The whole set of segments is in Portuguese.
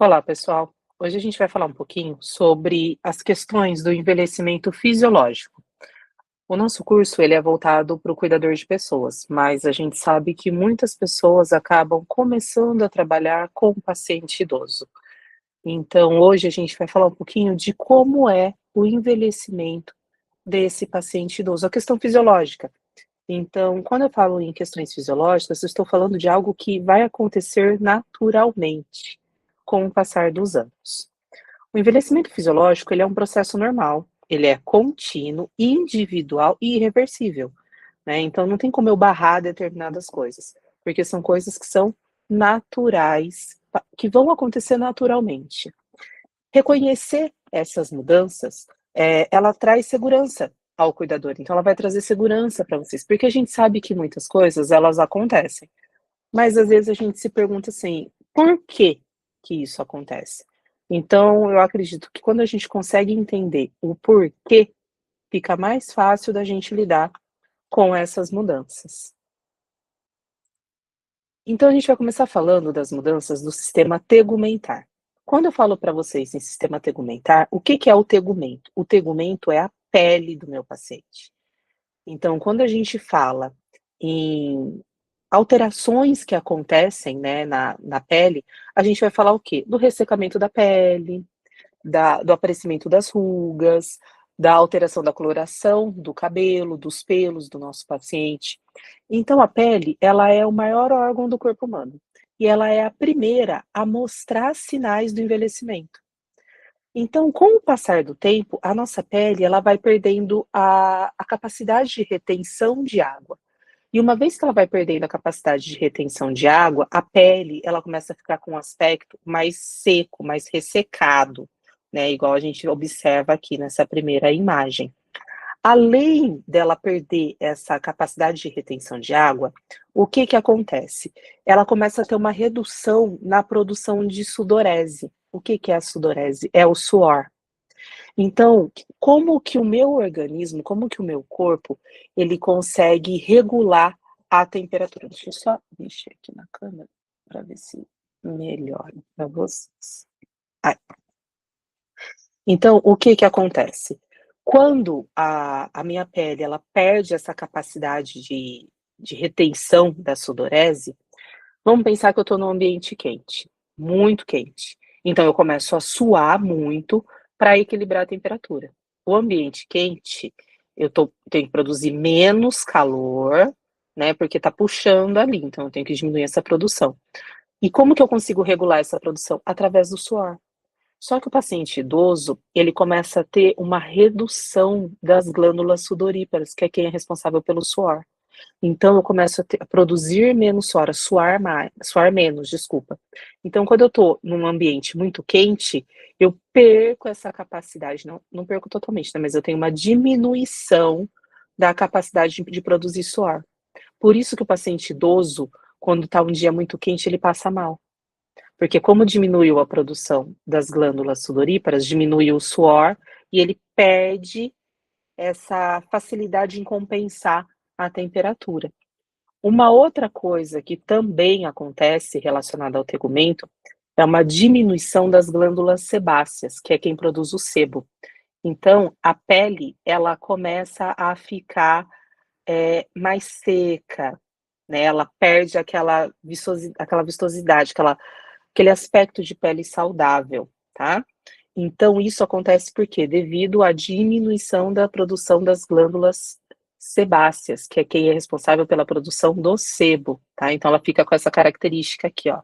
Olá, pessoal. Hoje a gente vai falar um pouquinho sobre as questões do envelhecimento fisiológico. O nosso curso ele é voltado para o cuidador de pessoas, mas a gente sabe que muitas pessoas acabam começando a trabalhar com o paciente idoso. Então, hoje a gente vai falar um pouquinho de como é o envelhecimento desse paciente idoso, a questão fisiológica. Então, quando eu falo em questões fisiológicas, eu estou falando de algo que vai acontecer naturalmente com o passar dos anos. O envelhecimento fisiológico, ele é um processo normal, ele é contínuo, individual e irreversível, né, então não tem como eu barrar determinadas coisas, porque são coisas que são naturais, que vão acontecer naturalmente. Reconhecer essas mudanças, ela traz segurança ao cuidador, então ela vai trazer segurança para vocês, porque a gente sabe que muitas coisas elas acontecem, mas às vezes a gente se pergunta assim: "Por que que isso acontece?". Então eu acredito que quando a gente consegue entender o porquê, fica mais fácil da gente lidar com essas mudanças. Então a gente vai começar falando das mudanças do sistema tegumentar. Quando eu falo para vocês em sistema tegumentar, o que que é o tegumento? O tegumento é a pele do meu paciente. Então quando a gente fala em alterações que acontecem, né, na pele, a gente vai falar o quê? Do ressecamento da pele, do aparecimento das rugas, da alteração da coloração do cabelo, dos pelos do nosso paciente. Então a pele, ela é o maior órgão do corpo humano, e ela é a primeira a mostrar sinais do envelhecimento. Então, com o passar do tempo, a nossa pele, ela vai perdendo a capacidade de retenção de água. E uma vez que ela vai perdendo a capacidade de retenção de água, a pele, ela começa a ficar com um aspecto mais seco, mais ressecado, né, igual a gente observa aqui nessa primeira imagem. Além dela perder essa capacidade de retenção de água, o que que acontece? Ela começa a ter uma redução na produção de sudorese. O que que é a sudorese? É o suor. Então, como que o meu organismo, como que o meu corpo, ele consegue regular a temperatura? Deixa eu só mexer aqui na câmera para ver se melhora para vocês. Aí. Então, o que que acontece? Quando a minha pele, ela perde essa capacidade de retenção da sudorese, vamos pensar que eu estou num ambiente quente, muito quente. Então eu começo a suar muito para equilibrar a temperatura. O ambiente quente, tenho que produzir menos calor, né, porque está puxando ali, então eu tenho que diminuir essa produção. E como que eu consigo regular essa produção? Através do suor. Só que o paciente idoso, ele começa a ter uma redução das glândulas sudoríparas, que é quem é responsável pelo suor. Então eu começo a produzir menos suor, a suar menos, desculpa. Então quando eu estou num ambiente muito quente, eu perco essa capacidade, não perco totalmente, né, mas eu tenho uma diminuição da capacidade de produzir suor. Por isso que o paciente idoso, quando está um dia muito quente, ele passa mal, porque como diminuiu a produção das glândulas sudoríparas, diminuiu o suor e ele perde essa facilidade em compensar a temperatura. Uma outra coisa que também acontece relacionada ao tegumento é uma diminuição das glândulas sebáceas, que é quem produz o sebo. Então, a pele, ela começa a ficar, mais seca, né, ela perde aquela vistosidade, aquele aspecto de pele saudável, tá. Então isso acontece por quê? Devido à diminuição da produção das glândulas sebáceas, que é quem é responsável pela produção do sebo, tá. Então ela fica com essa característica aqui, ó.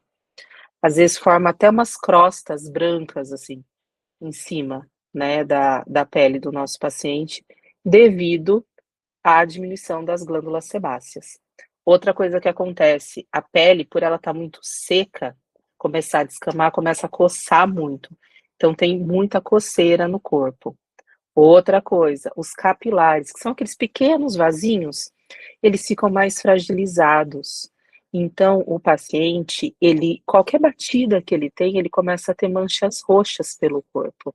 Às vezes forma até umas crostas brancas, assim, em cima, né, da pele do nosso paciente, devido à diminuição das glândulas sebáceas. Outra coisa que acontece, a pele, por ela estar muito seca, começar a descamar, começa a coçar muito. Então tem muita coceira no corpo. Outra coisa, os capilares, que são aqueles pequenos vasinhos, eles ficam mais fragilizados. Então o paciente, ele qualquer batida que ele tem, ele começa a ter manchas roxas pelo corpo.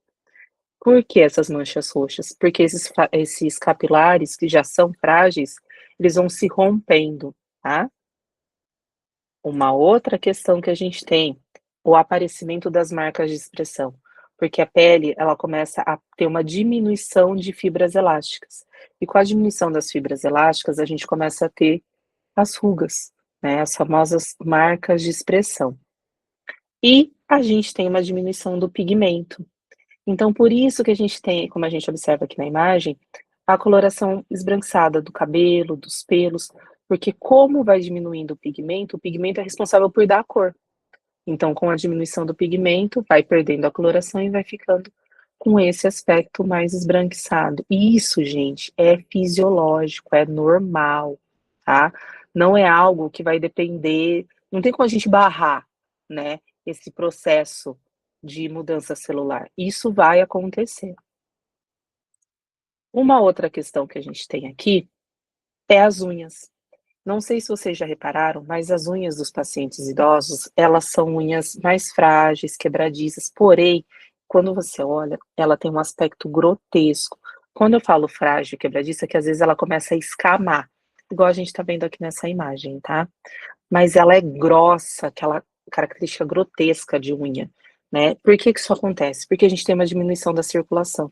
Por que essas manchas roxas? Porque esses capilares que já são frágeis, eles vão se rompendo, tá. Uma outra questão que a gente tem o aparecimento das marcas de expressão, porque a pele, ela começa a ter uma diminuição de fibras elásticas. E com a diminuição das fibras elásticas, a gente começa a ter as rugas, né, as famosas marcas de expressão. E a gente tem uma diminuição do pigmento. Então, por isso que a gente tem, como a gente observa aqui na imagem, a coloração esbranquiçada do cabelo, dos pelos, porque como vai diminuindo o pigmento é responsável por dar a cor. Então, com a diminuição do pigmento, vai perdendo a coloração e vai ficando com esse aspecto mais esbranquiçado. E isso, gente, é fisiológico, é normal, tá? Não é algo que vai depender, não tem como a gente barrar, né, esse processo de mudança celular. Isso vai acontecer. Uma outra questão que a gente tem aqui é as unhas. Não sei se vocês já repararam, mas as unhas dos pacientes idosos, elas são unhas mais frágeis, quebradiças, porém, quando você olha, ela tem um aspecto grotesco. Quando eu falo frágil, quebradiça, é que às vezes ela começa a escamar, igual a gente tá vendo aqui nessa imagem, tá? Mas ela é grossa, aquela característica grotesca de unha, né? Por que que isso acontece? Porque a gente tem uma diminuição da circulação.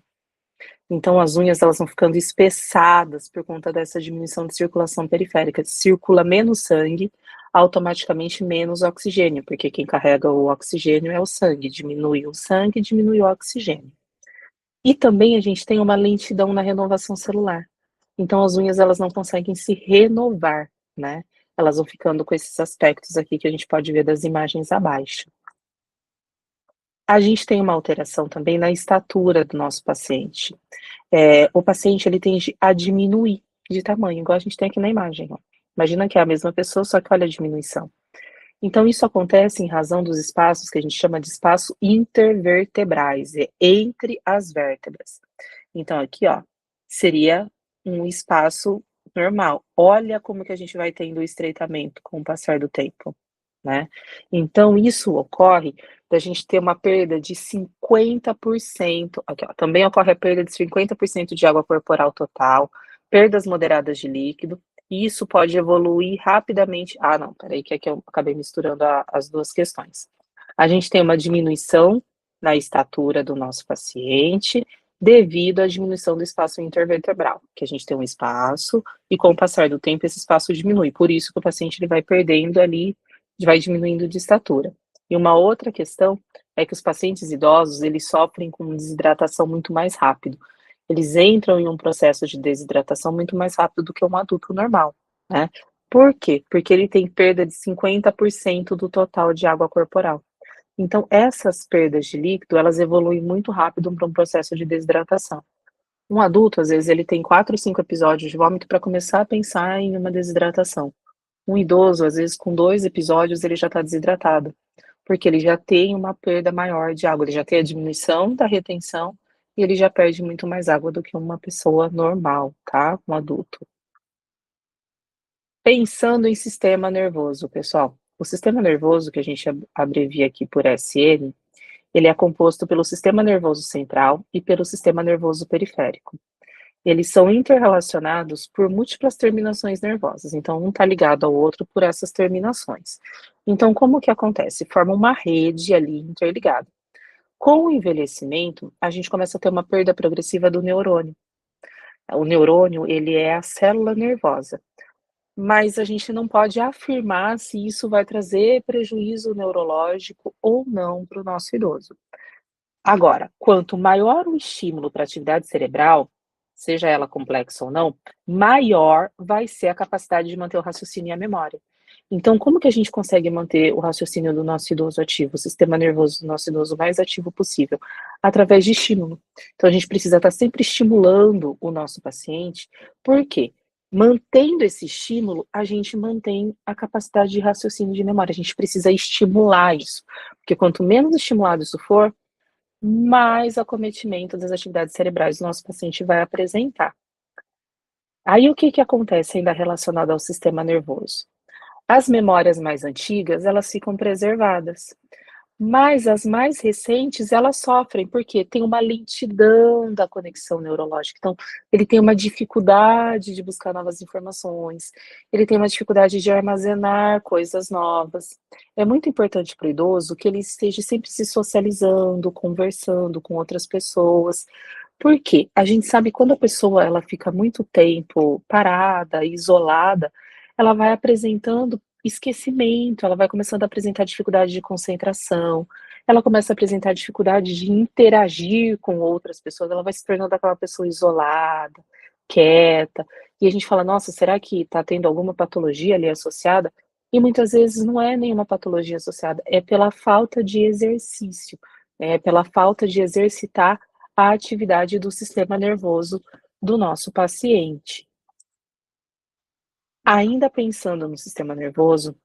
Então as unhas elas vão ficando espessadas por conta dessa diminuição de circulação periférica. Circula menos sangue, automaticamente menos oxigênio, porque quem carrega o oxigênio é o sangue, diminui o sangue, diminui o oxigênio. E também a gente tem uma lentidão na renovação celular. Então as unhas elas não conseguem se renovar, né? Elas vão ficando com esses aspectos aqui que a gente pode ver das imagens abaixo. A gente tem uma alteração também na estatura do nosso paciente. O paciente ele tende a diminuir de tamanho, igual a gente tem aqui na imagem, ó. Imagina que é a mesma pessoa, só que olha a diminuição. Então isso acontece em razão dos espaços que a gente chama de espaço intervertebrais, é entre as vértebras. Então aqui, ó, seria um espaço normal. Olha como que a gente vai tendo o estreitamento com o passar do tempo, né. Então isso ocorre da gente ter uma perda de 50%, aqui ó, também ocorre a perda de 50% de água corporal total, perdas moderadas de líquido, e isso pode evoluir rapidamente não, espera aí que aqui eu acabei misturando as 2 questões. A gente tem uma diminuição na estatura do nosso paciente, devido à diminuição do espaço intervertebral, que a gente tem um espaço, e com o passar do tempo esse espaço diminui, por isso que o paciente ele vai perdendo ali, vai diminuindo de estatura. E uma outra questão é que os pacientes idosos, eles sofrem com desidratação muito mais rápido. Eles entram em um processo de desidratação muito mais rápido do que um adulto normal, né. Por quê? Porque ele tem perda de 50% do total de água corporal. Então essas perdas de líquido, elas evoluem muito rápido para um processo de desidratação. Um adulto, às vezes, ele tem 4 ou 5 episódios de vômito para começar a pensar em uma desidratação. Um idoso, às vezes, com 2 episódios, ele já está desidratado, porque ele já tem uma perda maior de água, ele já tem a diminuição da retenção e ele já perde muito mais água do que uma pessoa normal, tá, um adulto. Pensando em sistema nervoso, pessoal, o sistema nervoso, que a gente abrevia aqui por SM, ele é composto pelo sistema nervoso central e pelo sistema nervoso periférico. Eles são interrelacionados por múltiplas terminações nervosas, então um está ligado ao outro por essas terminações. Então, como que acontece? Forma uma rede ali interligada. Com o envelhecimento, a gente começa a ter uma perda progressiva do neurônio. O neurônio, ele é a célula nervosa, mas a gente não pode afirmar se isso vai trazer prejuízo neurológico ou não para o nosso idoso. Agora, quanto maior o estímulo para a atividade cerebral, seja ela complexa ou não, maior vai ser a capacidade de manter o raciocínio e a memória. Então, como que a gente consegue manter o raciocínio do nosso idoso ativo, o sistema nervoso do nosso idoso mais ativo possível? Através de estímulo. Então, a gente precisa estar sempre estimulando o nosso paciente, por quê? Mantendo esse estímulo, a gente mantém a capacidade de raciocínio e de memória. A gente precisa estimular isso, porque quanto menos estimulado isso for, mais acometimento das atividades cerebrais o nosso paciente vai apresentar. Aí o que que acontece ainda relacionado ao sistema nervoso? As memórias mais antigas, elas ficam preservadas. Mas as mais recentes, elas sofrem, porque tem uma lentidão da conexão neurológica. Então, ele tem uma dificuldade de buscar novas informações, ele tem uma dificuldade de armazenar coisas novas. É muito importante para o idoso que ele esteja sempre se socializando, conversando com outras pessoas. Por quê? A gente sabe quando a pessoa ela fica muito tempo parada, isolada, ela vai apresentando esquecimento, ela vai começando a apresentar dificuldade de concentração, ela começa a apresentar dificuldade de interagir com outras pessoas, ela vai se tornando aquela pessoa isolada, quieta, e a gente fala: "Nossa, será que está tendo alguma patologia ali associada?" E muitas vezes não é nenhuma patologia associada, é pela falta de exercício, é pela falta de exercitar a atividade do sistema nervoso do nosso paciente. Ainda pensando no sistema nervoso,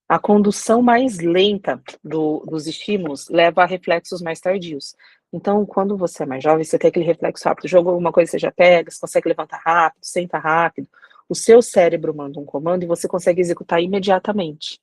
a condução mais lenta dos estímulos leva a reflexos mais tardios. Então, quando você é mais jovem, você tem aquele reflexo rápido, jogou alguma coisa, você já pega, você consegue levantar rápido, senta rápido, o seu cérebro manda um comando e você consegue executar imediatamente.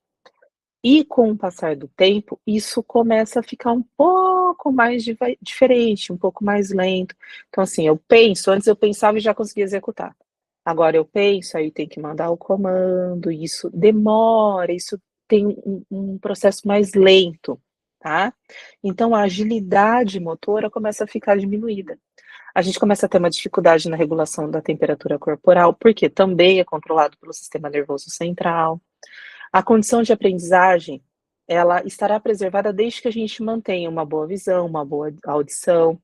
E com o passar do tempo, isso começa a ficar um pouco mais diferente, um pouco mais lento. Então, assim, eu penso, antes eu pensava e já conseguia executar. Agora eu penso, aí tem que mandar o comando, e isso demora, isso tem um processo mais lento, tá? Então a agilidade motora começa a ficar diminuída. A gente começa a ter uma dificuldade na regulação da temperatura corporal, porque também é controlado pelo sistema nervoso central. A condição de aprendizagem, ela estará preservada desde que a gente mantenha uma boa visão, uma boa audição,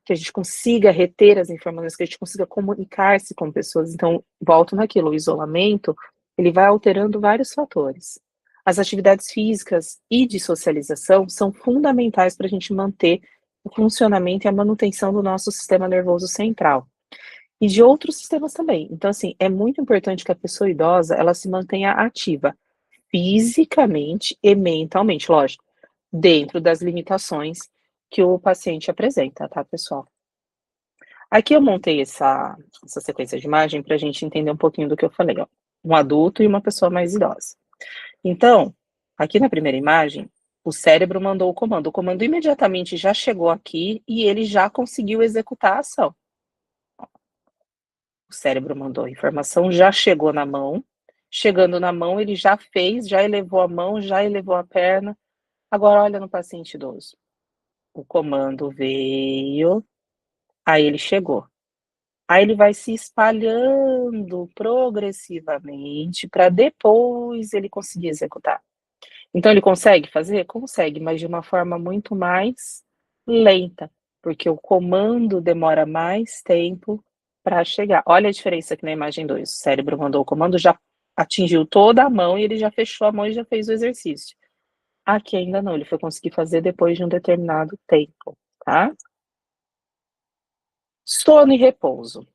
que a gente consiga reter as informações, que a gente consiga comunicar-se com pessoas. Então, volto naquilo, o isolamento, ele vai alterando vários fatores. As atividades físicas e de socialização são fundamentais para a gente manter o funcionamento e a manutenção do nosso sistema nervoso central. E de outros sistemas também. Então, assim, é muito importante que a pessoa idosa, ela se mantenha ativa fisicamente e mentalmente, lógico, dentro das limitações que o paciente apresenta, tá, pessoal? Aqui eu montei essa sequência de imagem para a gente entender um pouquinho do que eu falei, ó. Um adulto e uma pessoa mais idosa. Então, aqui na primeira imagem, o cérebro mandou o comando imediatamente já chegou aqui e ele já conseguiu executar a ação. O cérebro mandou a informação, já chegou na mão, chegando na mão ele já fez, já elevou a mão, já elevou a perna. Agora olha no paciente idoso, o comando veio, aí ele chegou. Aí ele vai se espalhando progressivamente para depois ele conseguir executar. Então ele consegue fazer? Consegue, mas de uma forma muito mais lenta, porque o comando demora mais tempo para chegar. Olha a diferença aqui na imagem 2. O cérebro mandou o comando, já atingiu toda a mão e ele já fechou a mão e já fez o exercício. Aqui ainda não, ele foi conseguir fazer depois de um determinado tempo, tá? Sono e repouso.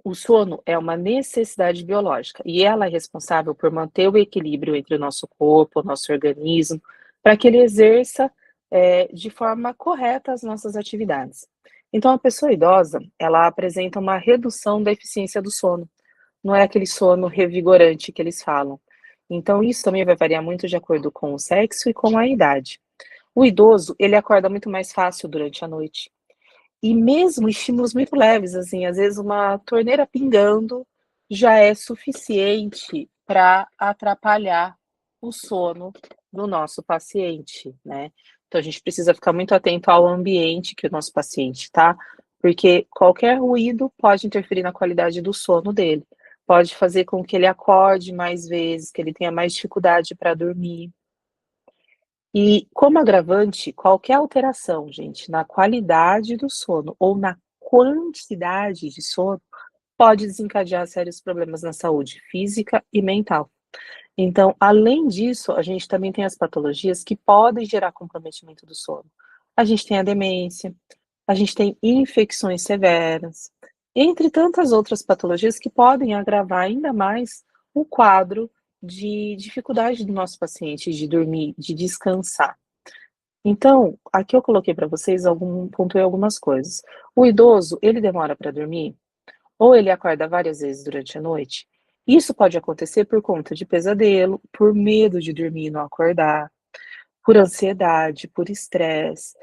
O sono é uma necessidade biológica e ela é responsável por manter o equilíbrio entre o nosso corpo, o nosso organismo, para que ele exerça, de forma correta as nossas atividades. Então a pessoa idosa, ela apresenta uma redução da eficiência do sono, não é aquele sono revigorante que eles falam. Então isso também vai variar muito de acordo com o sexo e com a idade. O idoso, ele acorda muito mais fácil durante a noite. E mesmo estímulos muito leves, assim, às vezes uma torneira pingando já é suficiente para atrapalhar o sono do nosso paciente, né. Então a gente precisa ficar muito atento ao ambiente que o nosso paciente tá, porque qualquer ruído pode interferir na qualidade do sono dele, pode fazer com que ele acorde mais vezes, que ele tenha mais dificuldade para dormir. E como agravante, qualquer alteração, gente, na qualidade do sono ou na quantidade de sono pode desencadear sérios problemas na saúde física e mental. Então, além disso, a gente também tem as patologias que podem gerar comprometimento do sono. A gente tem a demência, a gente tem infecções severas, entre tantas outras patologias que podem agravar ainda mais o quadro de dificuldade do nosso paciente de dormir, de descansar. Então, aqui eu coloquei para vocês pontuei algumas coisas. O idoso, ele demora para dormir, ou ele acorda várias vezes durante a noite. Isso pode acontecer por conta de pesadelo, por medo de dormir e não acordar. por ansiedade, por estresse,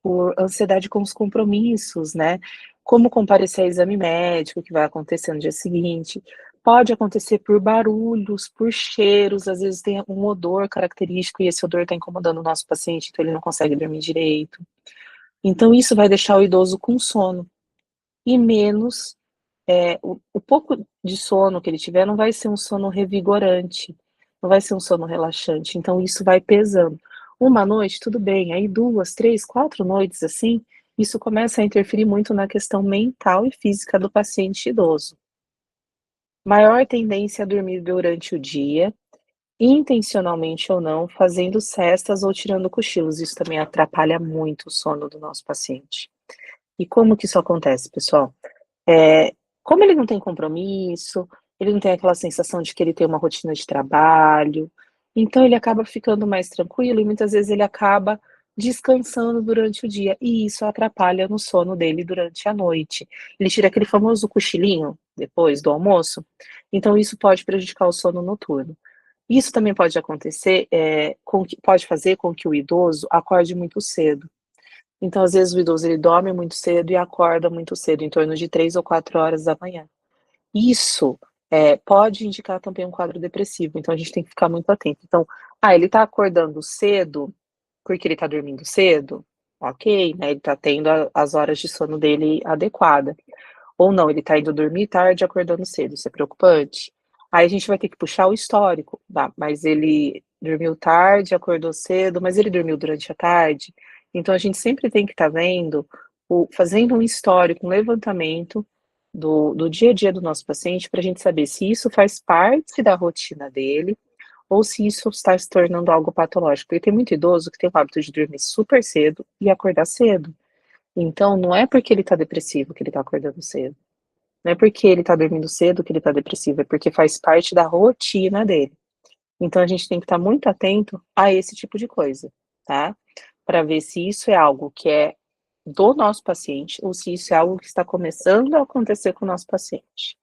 por ansiedade com os compromissos, né, como comparecer a exame médico que vai acontecer no dia seguinte. Pode acontecer por barulhos, por cheiros, às vezes tem um odor característico e esse odor está incomodando o nosso paciente, então ele não consegue dormir direito. Então isso vai deixar o idoso com sono, e menos o pouco de sono que ele tiver não vai ser um sono revigorante, não vai ser um sono relaxante, então isso vai pesando. Uma noite, tudo bem, aí 2, 3, 4 noites, assim, isso começa a interferir muito na questão mental e física do paciente idoso. Maior tendência a dormir durante o dia, intencionalmente ou não, fazendo cestas ou tirando cochilos, isso também atrapalha muito o sono do nosso paciente. E como que isso acontece, pessoal? Eh, Como ele não tem compromisso, ele não tem aquela sensação de que ele tem uma rotina de trabalho, então ele acaba ficando mais tranquilo e muitas vezes ele acaba descansando durante o dia, e isso atrapalha no sono dele durante a noite. Ele tira aquele famoso cochilinho depois do almoço, então isso pode prejudicar o sono noturno. Isso também pode acontecer, pode fazer com que o idoso acorde muito cedo. Então, às vezes, o idoso ele dorme muito cedo e acorda muito cedo, em torno de 3 ou 4 horas da manhã. Isso, pode indicar também um quadro depressivo, então a gente tem que ficar muito atento. Então, ele está acordando cedo, porque ele está dormindo cedo, ok, né, ele está tendo a as horas de sono dele adequada. Ou não, ele está indo dormir tarde e acordando cedo, isso é preocupante? Aí a gente vai ter que puxar o histórico, tá, mas ele dormiu tarde, acordou cedo, mas ele dormiu durante a tarde? Então a gente sempre tem que estar vendo fazendo um histórico, um levantamento do dia a dia do nosso paciente, para a gente saber se isso faz parte da rotina dele, ou se isso está se tornando algo patológico, porque tem muito idoso que tem o hábito de dormir super cedo e acordar cedo. Então não é porque ele está depressivo que ele está acordando cedo. Não é porque ele tá dormindo cedo que ele tá depressivo, é porque faz parte da rotina dele. Então a gente tem que estar muito atento a esse tipo de coisa, tá? Para ver se isso é algo que é do nosso paciente ou se isso é algo que está começando a acontecer com o nosso paciente.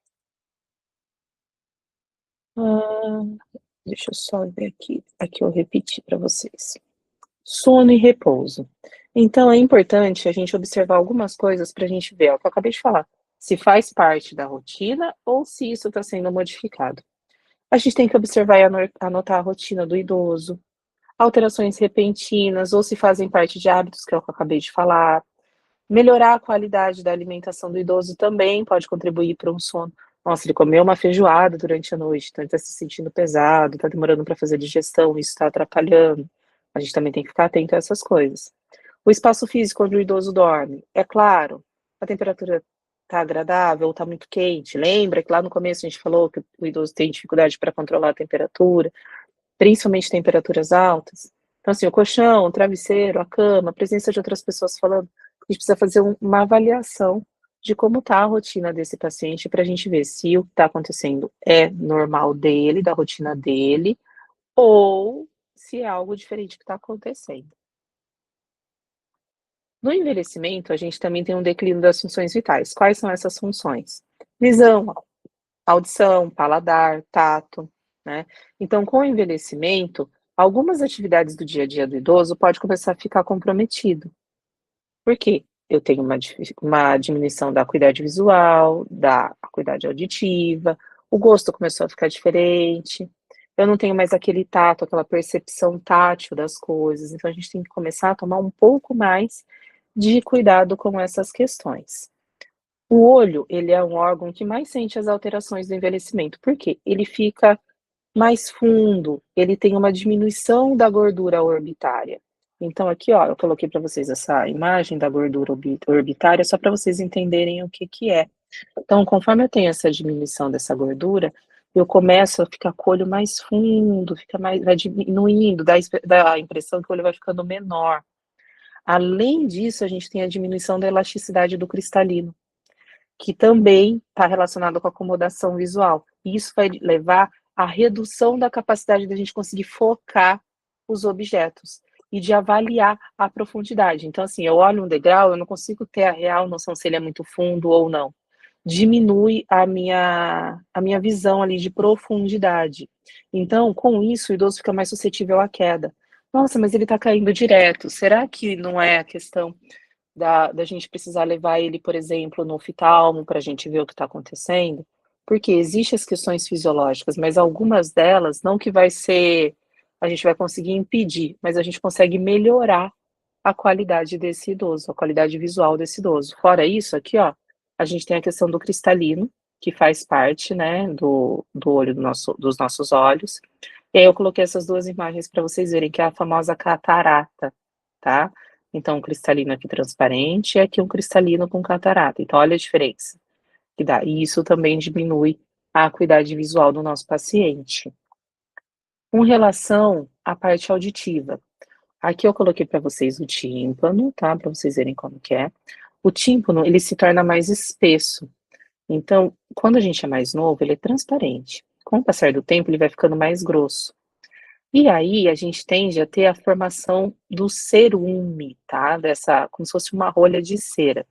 Hã, Deixa eu só ver aqui eu repeti para vocês. Sono e repouso. Então é importante a gente observar algumas coisas para a gente ver, ó, o que eu acabei de falar, se faz parte da rotina ou se isso está sendo modificado. A gente tem que observar e anotar a rotina do idoso, alterações repentinas ou se fazem parte de hábitos, que é o que eu acabei de falar. Melhorar a qualidade da alimentação do idoso também pode contribuir para um sono. Nossa, ele comeu uma feijoada durante a noite, então ele está se sentindo pesado, está demorando para fazer a digestão, isso está atrapalhando. A gente também tem que ficar atento a essas coisas. O espaço físico onde o idoso dorme, é claro, a temperatura está agradável ou está muito quente. Lembra que lá no começo a gente falou que o idoso tem dificuldade para controlar a temperatura, principalmente temperaturas altas? Então, assim, o colchão, o travesseiro, a cama, a presença de outras pessoas falando, a gente precisa fazer uma avaliação de como está a rotina desse paciente para a gente ver se o que está acontecendo é normal dele, da rotina dele, ou se é algo diferente que está acontecendo. No envelhecimento, a gente também tem um declínio das funções vitais. Quais são essas funções? Visão, audição, paladar, tato, né. Então, com o envelhecimento, algumas atividades do dia a dia do idoso pode começar a ficar comprometido. Por quê? Eu tenho uma diminuição da acuidade visual, da acuidade auditiva, o gosto começou a ficar diferente, eu não tenho mais aquele tato, aquela percepção tátil das coisas, então a gente tem que começar a tomar um pouco mais de cuidado com essas questões. O olho, ele é um órgão que mais sente as alterações do envelhecimento, por quê? Ele fica mais fundo, ele tem uma diminuição da gordura orbitária. Então aqui, ó, eu coloquei para vocês essa imagem da gordura orbitária só para vocês entenderem o que que é. Então, conforme eu tenho essa diminuição dessa gordura, eu começo a ficar com o olho mais fundo, fica mais vai diminuindo, dá a impressão que o olho vai ficando menor. Além disso, a gente tem a diminuição da elasticidade do cristalino, que também está relacionado com a acomodação visual. E isso vai levar à redução da capacidade da gente conseguir focar os objetos e de avaliar a profundidade. Então, assim, eu olho um degrau, eu não consigo ter a real noção se ele é muito fundo ou não. Diminui a minha visão ali de profundidade. Então, com isso, o idoso fica mais suscetível à queda. Nossa, mas ele tá caindo direto. Será que não é a questão da gente precisar levar ele, por exemplo, no oftalmo para a gente ver o que está acontecendo? Porque existem as questões fisiológicas, mas algumas delas, não que vai ser a gente vai conseguir impedir, mas a gente consegue melhorar a qualidade desse idoso, a qualidade visual desse idoso. Fora isso, aqui, ó, a gente tem a questão do cristalino, que faz parte, né, do olho dos nossos olhos. E aí eu coloquei essas 2 imagens para vocês verem, que é a famosa catarata, tá. Então um cristalino aqui transparente e aqui um cristalino com catarata, então olha a diferença que dá, e isso também diminui a acuidade visual do nosso paciente. Com relação à parte auditiva, aqui eu coloquei para vocês o tímpano, tá, para vocês verem como que é. O tímpano, ele se torna mais espesso, então quando a gente é mais novo, ele é transparente. Com o passar do tempo, ele vai ficando mais grosso. E aí a gente tende a ter a formação do cerume, tá, dessa como se fosse uma rolha de cera.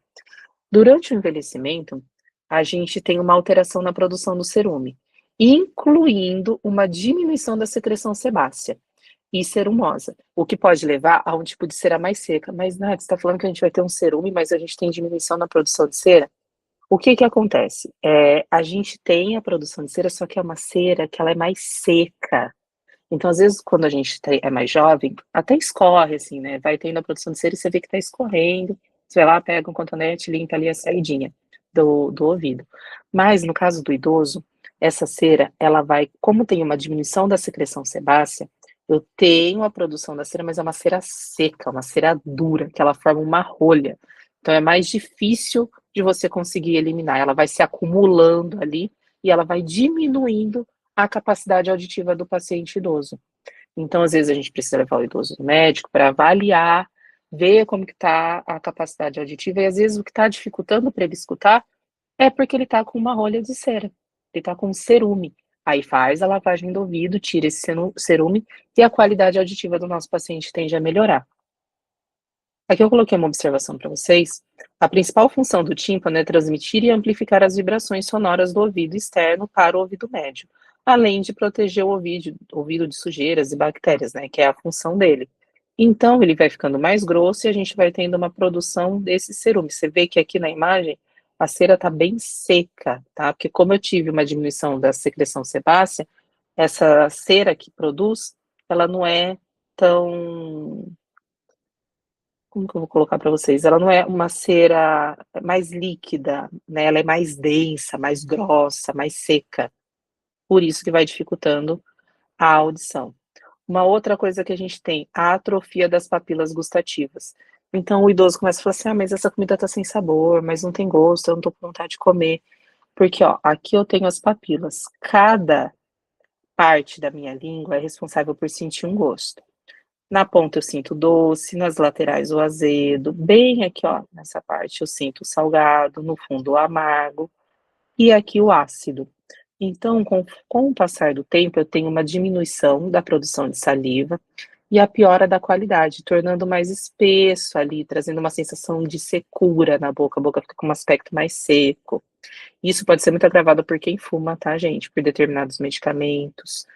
Durante o envelhecimento, a gente tem uma alteração na produção do cerume, incluindo uma diminuição da secreção sebácea e cerumosa, o que pode levar a um tipo de cera mais seca. Mas, Nath, você está falando que a gente vai ter um cerume, mas a gente tem diminuição na produção de cera? O que que acontece? A gente tem a produção de cera, só que é uma cera que ela é mais seca. Então, às vezes, quando a gente é mais jovem, até escorre, assim, né? Vai tendo a produção de cera e você vê que tá escorrendo. Você vai lá, pega um cotonete, limpa ali a saidinha do ouvido. Mas, no caso do idoso, essa cera, ela vai, como tem uma diminuição da secreção sebácea, eu tenho a produção da cera, mas é uma cera seca, uma cera dura, que ela forma uma rolha. Então, é mais difícil de você conseguir eliminar. Ela vai se acumulando ali e ela vai diminuindo a capacidade auditiva do paciente idoso. Então, às vezes, a gente precisa levar o idoso no médico para avaliar, ver como que está a capacidade auditiva, e às vezes o que está dificultando para ele escutar é porque ele está com uma rolha de cera, ele está com um cerume. Aí faz a lavagem do ouvido, tira esse cerume e a qualidade auditiva do nosso paciente tende a melhorar. Aqui eu coloquei uma observação para vocês. A principal função do tímpano é transmitir e amplificar as vibrações sonoras do ouvido externo para o ouvido médio, além de proteger o ouvido de sujeiras e bactérias, né, que é a função dele. Então, ele vai ficando mais grosso e a gente vai tendo uma produção desse cerume. Você vê que aqui na imagem a cera está bem seca, tá? Porque como eu tive uma diminuição da secreção sebácea, essa cera que produz, ela não é tão, como que eu vou colocar para vocês? Ela não é uma cera mais líquida, né, ela é mais densa, mais grossa, mais seca, por isso que vai dificultando a audição. Uma outra coisa que a gente tem, a atrofia das papilas gustativas. Então o idoso começa a falar assim: "Ah, mas essa comida tá sem sabor, mas não tem gosto, eu não tô com vontade de comer", porque ó, aqui eu tenho as papilas, cada parte da minha língua é responsável por sentir um gosto. Na ponta eu sinto doce, nas laterais o azedo, bem aqui, ó, nessa parte eu sinto o salgado, no fundo o amargo e aqui o ácido. Então, com o passar do tempo, eu tenho uma diminuição da produção de saliva e a piora da qualidade, tornando mais espesso ali, trazendo uma sensação de secura na boca, a boca fica com um aspecto mais seco. Isso pode ser muito agravado por quem fuma, tá, gente? Por determinados medicamentos.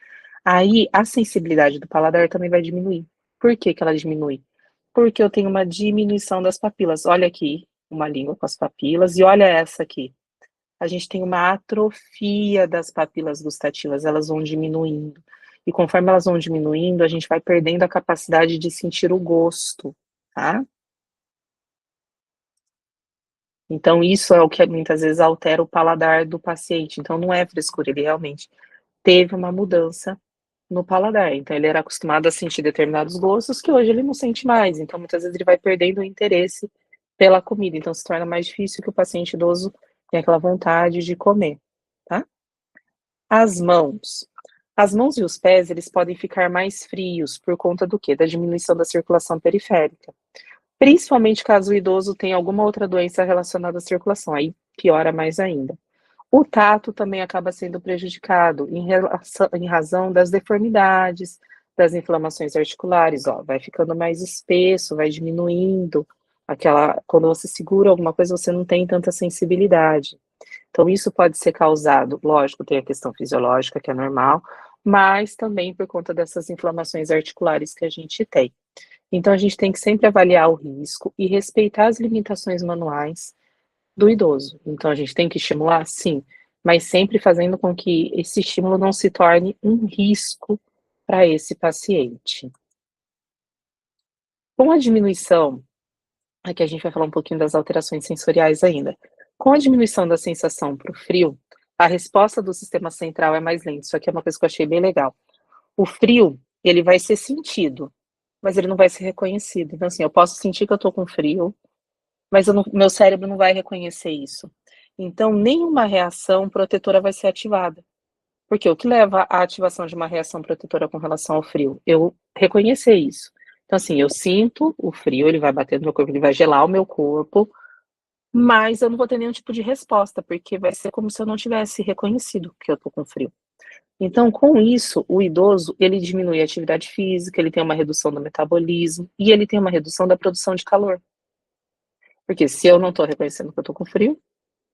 Aí, a sensibilidade do paladar também vai diminuir. Por que que ela diminui? Porque eu tenho uma diminuição das papilas. Olha aqui, uma língua com as papilas, e olha essa aqui. A gente tem uma atrofia das papilas gustativas, elas vão diminuindo. E conforme elas vão diminuindo, a gente vai perdendo a capacidade de sentir o gosto, tá? Então, isso é o que muitas vezes altera o paladar do paciente. Então, não é frescura, ele realmente teve uma mudança no paladar. Então ele era acostumado a sentir determinados gostos que hoje ele não sente mais. Então muitas vezes ele vai perdendo o interesse pela comida. Então se torna mais difícil que o paciente idoso tenha aquela vontade de comer, tá? As mãos. As mãos e os pés, eles podem ficar mais frios por conta do quê? Da diminuição da circulação periférica. Principalmente caso o idoso tenha alguma outra doença relacionada à circulação, aí piora mais ainda. O tato também acaba sendo prejudicado em razão das deformidades, das inflamações articulares, ó, vai ficando mais espesso, vai diminuindo aquela, quando você segura alguma coisa, você não tem tanta sensibilidade. Então isso pode ser causado, lógico, tem a questão fisiológica, que é normal, mas também por conta dessas inflamações articulares que a gente tem. Então a gente tem que sempre avaliar o risco e respeitar as limitações manuais do idoso. Então a gente tem que estimular? Sim, mas sempre fazendo com que esse estímulo não se torne um risco para esse paciente. Com a diminuição, aqui a gente vai falar um pouquinho das alterações sensoriais ainda. Com a diminuição da sensação para o frio, a resposta do sistema central é mais lenta. Isso aqui é uma coisa que eu achei bem legal. O frio, ele vai ser sentido, mas ele não vai ser reconhecido. Então, assim, eu posso sentir que eu tô com frio, mas eu não, meu cérebro não vai reconhecer isso. Então, nenhuma reação protetora vai ser ativada. Porque o que leva à ativação de uma reação protetora com relação ao frio? Eu reconhecer isso. Então, assim, eu sinto o frio, ele vai bater no meu corpo, ele vai gelar o meu corpo, mas eu não vou ter nenhum tipo de resposta, porque vai ser como se eu não tivesse reconhecido que eu tô com frio. Então, com isso, o idoso, ele diminui a atividade física, ele tem uma redução do metabolismo e ele tem uma redução da produção de calor. Porque se eu não estou reconhecendo que eu estou com frio,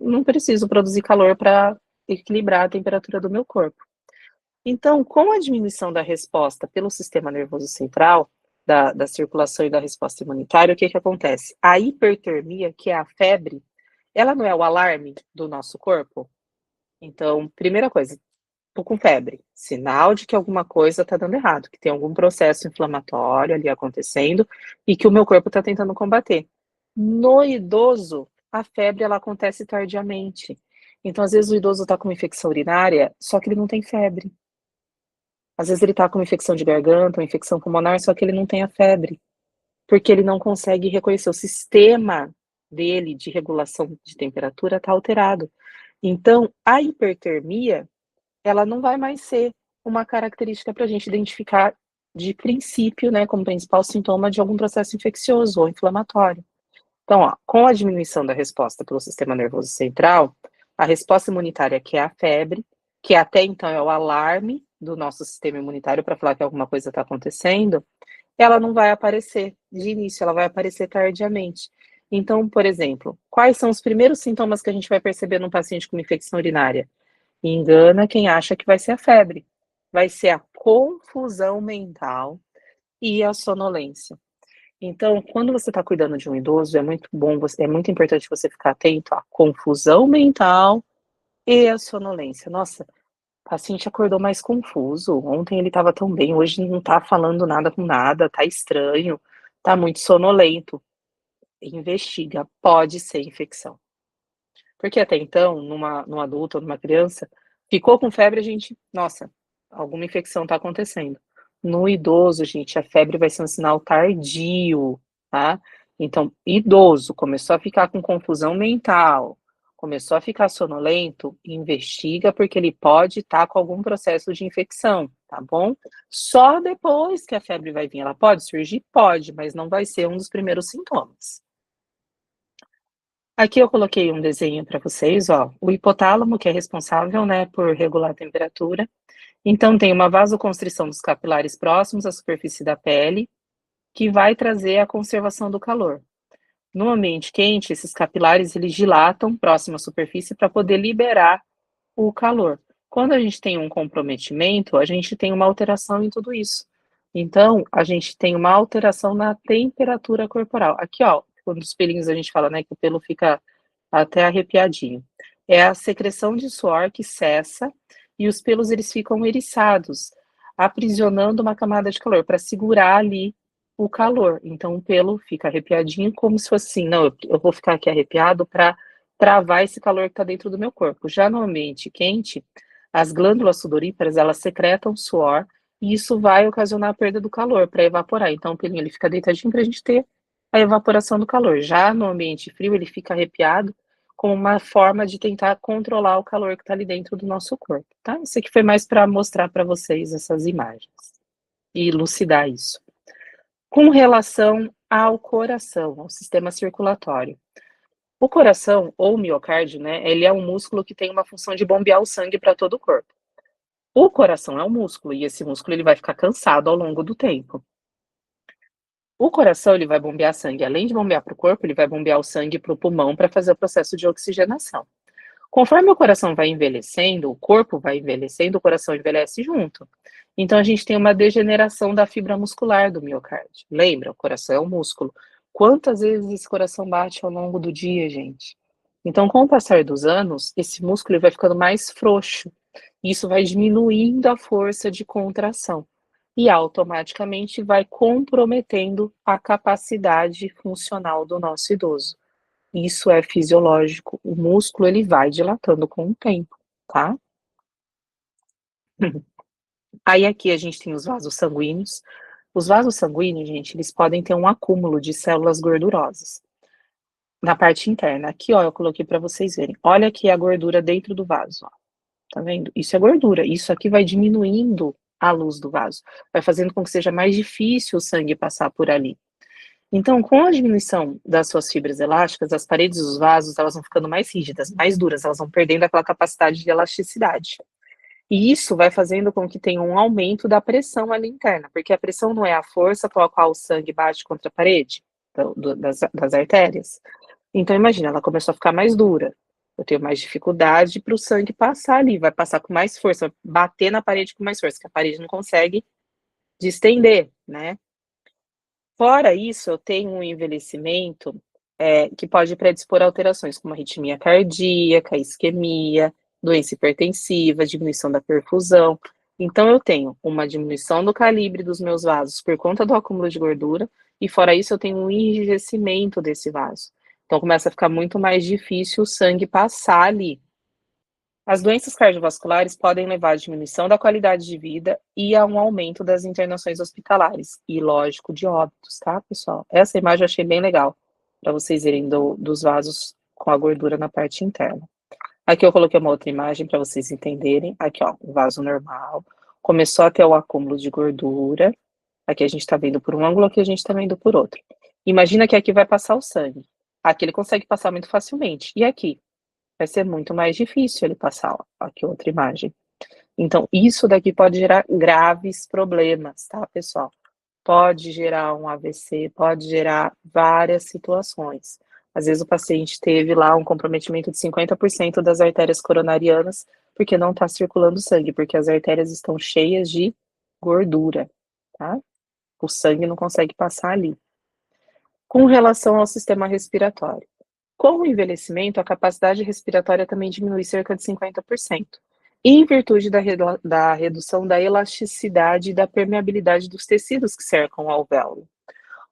não preciso produzir calor para equilibrar a temperatura do meu corpo. Então, com a diminuição da resposta pelo sistema nervoso central, da circulação e da resposta imunitária, o que que acontece? A hipertermia, que é a febre, ela não é o alarme do nosso corpo? Então, primeira coisa, tô com febre, sinal de que alguma coisa está dando errado, que tem algum processo inflamatório ali acontecendo e que o meu corpo está tentando combater. No idoso, a febre ela acontece tardiamente. Então, às vezes, o idoso está com uma infecção urinária, só que ele não tem febre. Às vezes, ele está com uma infecção de garganta, uma infecção pulmonar, só que ele não tem a febre, porque ele não consegue reconhecer. O sistema dele de regulação de temperatura está alterado. Então, a hipertermia ela não vai mais ser uma característica para a gente identificar de princípio, né, como principal sintoma de algum processo infeccioso ou inflamatório. Então, ó, com a diminuição da resposta pelo sistema nervoso central, a resposta imunitária, que é a febre, que até então é o alarme do nosso sistema imunitário para falar que alguma coisa está acontecendo, ela não vai aparecer de início, ela vai aparecer tardiamente. Então, por exemplo, quais são os primeiros sintomas que a gente vai perceber num paciente com infecção urinária? Engana quem acha que vai ser a febre. Vai ser a confusão mental e a sonolência. Então, quando você está cuidando de um idoso, é muito bom, é muito importante você ficar atento à confusão mental e à sonolência. Nossa, o paciente acordou mais confuso. Ontem ele estava tão bem, hoje não está falando nada com nada, está estranho, está muito sonolento. Investiga, pode ser infecção. Porque até então, num adulto ou numa criança, ficou com febre, a gente, nossa, alguma infecção está acontecendo. No idoso, gente, a febre vai ser um sinal tardio, tá? Então, idoso, começou a ficar com confusão mental, começou a ficar sonolento, investiga porque ele pode estar com algum processo de infecção, tá bom? Só depois que a febre vai vir, ela pode surgir? Pode, mas não vai ser um dos primeiros sintomas. Aqui eu coloquei um desenho para vocês, ó, o hipotálamo, que é responsável, né, por regular a temperatura. Então tem uma vasoconstrição dos capilares próximos à superfície da pele, que vai trazer a conservação do calor. No ambiente quente, esses capilares eles dilatam próximo à superfície para poder liberar o calor. Quando a gente tem um comprometimento, a gente tem uma alteração em tudo isso. Então, a gente tem uma alteração na temperatura corporal. Aqui, ó, quando os pelinhos a gente fala, né, que o pelo fica até arrepiadinho. É a secreção de suor que cessa e os pelos eles ficam eriçados, aprisionando uma camada de calor para segurar ali o calor. Então o pelo fica arrepiadinho, como se fosse assim, não, eu vou ficar aqui arrepiado para travar esse calor que está dentro do meu corpo. Já no ambiente quente, as glândulas sudoríparas elas secretam suor e isso vai ocasionar a perda do calor para evaporar. Então o pelinho ele fica deitadinho para a gente ter a evaporação do calor. Já no ambiente frio, ele fica arrepiado como uma forma de tentar controlar o calor que está ali dentro do nosso corpo, tá? Isso aqui foi mais para mostrar para vocês essas imagens e elucidar isso. Com relação ao coração, ao sistema circulatório. O coração, ou miocárdio, né, ele é um músculo que tem uma função de bombear o sangue para todo o corpo. O coração é um músculo, e esse músculo ele vai ficar cansado ao longo do tempo. O coração ele vai bombear sangue, além de bombear para o corpo, ele vai bombear o sangue para o pulmão para fazer o processo de oxigenação. Conforme o coração vai envelhecendo, o corpo vai envelhecendo, o coração envelhece junto. Então a gente tem uma degeneração da fibra muscular do miocárdio. Lembra? O coração é um músculo. Quantas vezes esse coração bate ao longo do dia, gente? Então, com o passar dos anos, esse músculo vai ficando mais frouxo. Isso vai diminuindo a força de contração e automaticamente vai comprometendo a capacidade funcional do nosso idoso. Isso é fisiológico. O músculo ele vai dilatando com o tempo, tá? Aí aqui a gente tem os vasos sanguíneos. Os vasos sanguíneos, gente, eles podem ter um acúmulo de células gordurosas na parte interna. Aqui, ó, eu coloquei para vocês verem. Olha aqui a gordura dentro do vaso, ó. Tá vendo? Isso é gordura. Isso aqui vai diminuindo a luz do vaso, vai fazendo com que seja mais difícil o sangue passar por ali. Então, com a diminuição das suas fibras elásticas, as paredes dos vasos, elas vão ficando mais rígidas, mais duras, elas vão perdendo aquela capacidade de elasticidade. E isso vai fazendo com que tenha um aumento da pressão ali interna, porque a pressão não é a força com a qual o sangue bate contra a parede das artérias. Então, imagina, ela começou a ficar mais dura. Eu tenho mais dificuldade para o sangue passar ali, vai passar com mais força, vai bater na parede com mais força, que a parede não consegue distender, né? Fora isso, eu tenho um envelhecimento, que pode predispor a alterações como arritmia cardíaca, isquemia, doença hipertensiva, diminuição da perfusão. Então eu tenho uma diminuição do calibre dos meus vasos por conta do acúmulo de gordura, e fora isso eu tenho um enrijecimento desse vaso. Então começa a ficar muito mais difícil o sangue passar ali. As doenças cardiovasculares podem levar à diminuição da qualidade de vida e a um aumento das internações hospitalares e, lógico, de óbitos, tá, pessoal? Essa imagem eu achei bem legal, para vocês verem dos vasos com a gordura na parte interna. Aqui eu coloquei uma outra imagem para vocês entenderem. Aqui, ó, o vaso normal. Começou a ter o acúmulo de gordura. Aqui a gente está vendo por um ângulo, aqui a gente está vendo por outro. Imagina que aqui vai passar o sangue. Aqui ele consegue passar muito facilmente. E aqui? Vai ser muito mais difícil ele passar, ó, aqui outra imagem. Então, isso daqui pode gerar graves problemas, tá, pessoal? Pode gerar um AVC, pode gerar várias situações. Às vezes o paciente teve lá um comprometimento de 50% das artérias coronarianas, porque não está circulando sangue, porque as artérias estão cheias de gordura, tá? O sangue não consegue passar ali. Com relação ao sistema respiratório. Com o envelhecimento, a capacidade respiratória também diminui cerca de 50%, em virtude da redução da elasticidade e da permeabilidade dos tecidos que cercam o alvéolo.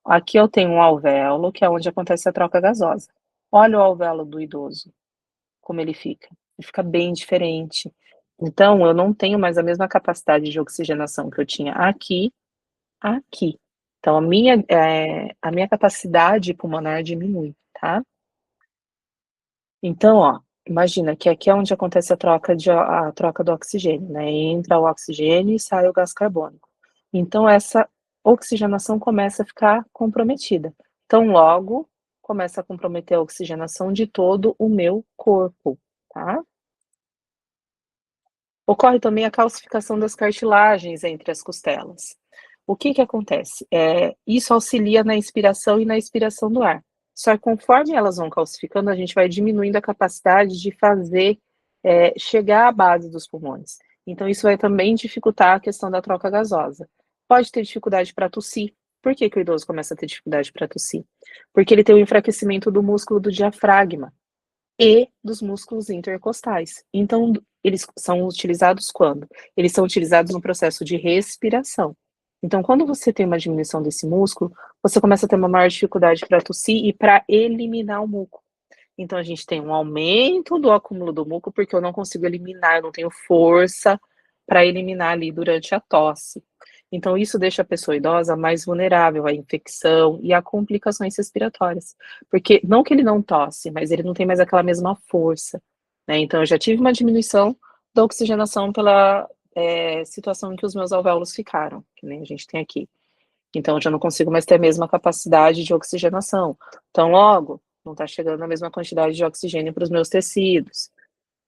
Aqui eu tenho um alvéolo, que é onde acontece a troca gasosa. Olha o alvéolo do idoso, como ele fica. Ele fica bem diferente. Então, eu não tenho mais a mesma capacidade de oxigenação que eu tinha aqui. Então, a minha capacidade pulmonar diminui, tá? Então, ó, imagina que aqui é onde acontece a troca do oxigênio, né, entra o oxigênio e sai o gás carbônico. Então essa oxigenação começa a ficar comprometida. Então logo, começa a comprometer a oxigenação de todo o meu corpo, tá. Ocorre também a calcificação das cartilagens entre as costelas. O que que acontece? Isso auxilia na inspiração e na expiração do ar. Só que conforme elas vão calcificando, a gente vai diminuindo a capacidade de fazer, chegar à base dos pulmões. Então isso vai também dificultar a questão da troca gasosa. Pode ter dificuldade para tossir. Por que que o idoso começa a ter dificuldade para tossir? Porque ele tem o enfraquecimento do músculo do diafragma e dos músculos intercostais. Então, eles são utilizados quando? Eles são utilizados no processo de respiração. Então, quando você tem uma diminuição desse músculo, você começa a ter uma maior dificuldade para tossir e para eliminar o muco. Então, a gente tem um aumento do acúmulo do muco, porque eu não consigo eliminar, eu não tenho força para eliminar ali durante a tosse. Então, isso deixa a pessoa idosa mais vulnerável à infecção e a complicações respiratórias. Porque não que ele não tosse, mas ele não tem mais aquela mesma força, né? Então, eu já tive uma diminuição da oxigenação pela situação em que os meus alvéolos ficaram, que nem a gente tem aqui. Então, eu já não consigo mais ter a mesma capacidade de oxigenação. Então, logo, não está chegando a mesma quantidade de oxigênio para os meus tecidos.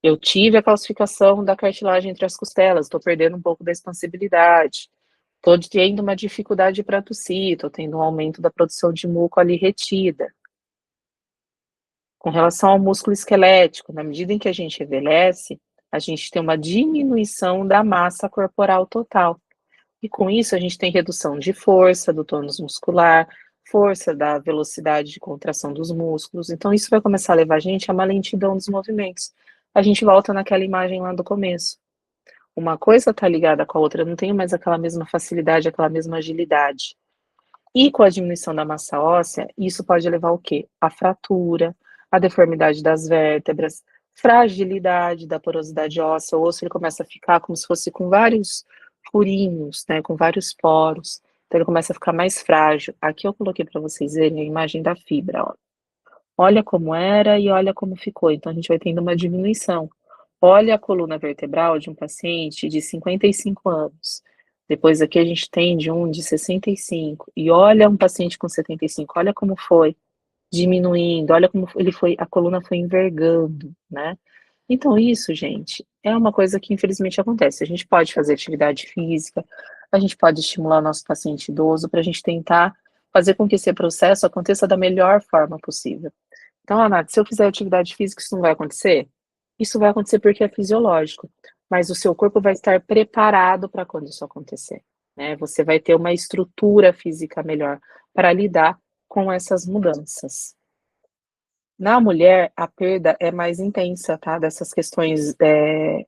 Eu tive a calcificação da cartilagem entre as costelas, estou perdendo um pouco da expansibilidade. Estou tendo uma dificuldade para tossir, estou tendo um aumento da produção de muco ali retida. Com relação ao músculo esquelético, na medida em que a gente envelhece, a gente tem uma diminuição da massa corporal total. E com isso a gente tem redução de força do tônus muscular, força da velocidade de contração dos músculos. Então isso vai começar a levar a gente a uma lentidão dos movimentos. A gente volta naquela imagem lá do começo. Uma coisa está ligada com a outra, eu não tenho mais aquela mesma facilidade, aquela mesma agilidade. E com a diminuição da massa óssea, isso pode levar ao quê? A fratura, a deformidade das vértebras, fragilidade da porosidade óssea, o osso ele começa a ficar como se fosse com vários furinhos, né, com vários poros, então ele começa a ficar mais frágil. Aqui eu coloquei para vocês verem a imagem da fibra, ó. Olha como era e olha como ficou, então a gente vai tendo uma diminuição. Olha a coluna vertebral de um paciente de 55 anos. Depois aqui a gente tem de um de 65. E olha um paciente com 75, olha como foi diminuindo, olha como ele foi, a coluna foi envergando, né? Então isso, gente, é uma coisa que infelizmente acontece. A gente pode fazer atividade física, a gente pode estimular o nosso paciente idoso para a gente tentar fazer com que esse processo aconteça da melhor forma possível. Então, Nath, se eu fizer atividade física, isso não vai acontecer? Isso vai acontecer porque é fisiológico, mas o seu corpo vai estar preparado para quando isso acontecer, né? Você vai ter uma estrutura física melhor para lidar com essas mudanças. Na mulher, a perda é mais intensa, tá? Dessas questões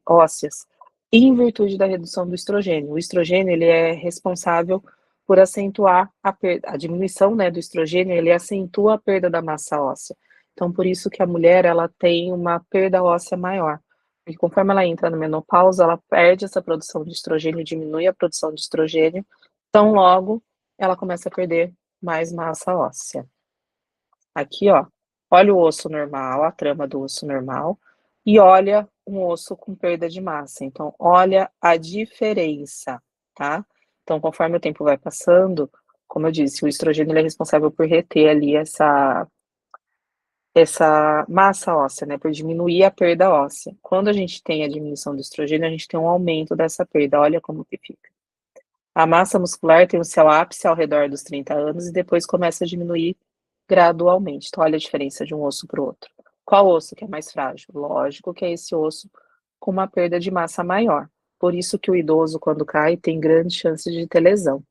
ósseas, em virtude da redução do estrogênio. O estrogênio, ele é responsável por acentuar a perda, a diminuição, né, do estrogênio, ele acentua a perda da massa óssea. Então, por isso que a mulher, ela tem uma perda óssea maior. Porque conforme ela entra na menopausa, ela perde essa produção de estrogênio, diminui a produção de estrogênio, então logo ela começa a perder mais massa óssea. Aqui, ó, olha o osso normal, a trama do osso normal, e olha um osso com perda de massa. Então, olha a diferença, tá? Então, conforme o tempo vai passando, como eu disse, o estrogênio ele é responsável por reter ali essa massa óssea, né? Por diminuir a perda óssea. Quando a gente tem a diminuição do estrogênio, a gente tem um aumento dessa perda. Olha como que fica. A massa muscular tem o seu ápice ao redor dos 30 anos e depois começa a diminuir gradualmente. Então, olha a diferença de um osso para o outro. Qual osso que é mais frágil? Lógico que é esse osso com uma perda de massa maior. Por isso que o idoso, quando cai, tem grandes chances de ter lesão.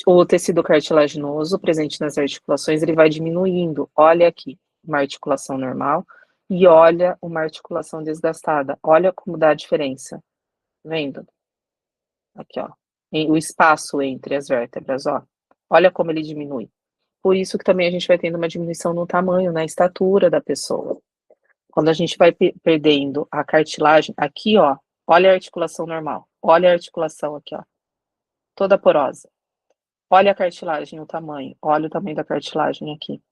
O tecido cartilaginoso presente nas articulações, ele vai diminuindo. Olha aqui, uma articulação normal e olha uma articulação desgastada. Olha como dá a diferença. Vendo? Aqui, ó. O espaço entre as vértebras, ó. Olha como ele diminui. Por isso que também a gente vai tendo uma diminuição no tamanho, na estatura da pessoa. Quando a gente vai perdendo a cartilagem, aqui, ó, olha a articulação normal, olha a articulação aqui, ó, toda porosa. Olha a cartilagem, o tamanho, olha o tamanho da cartilagem aqui.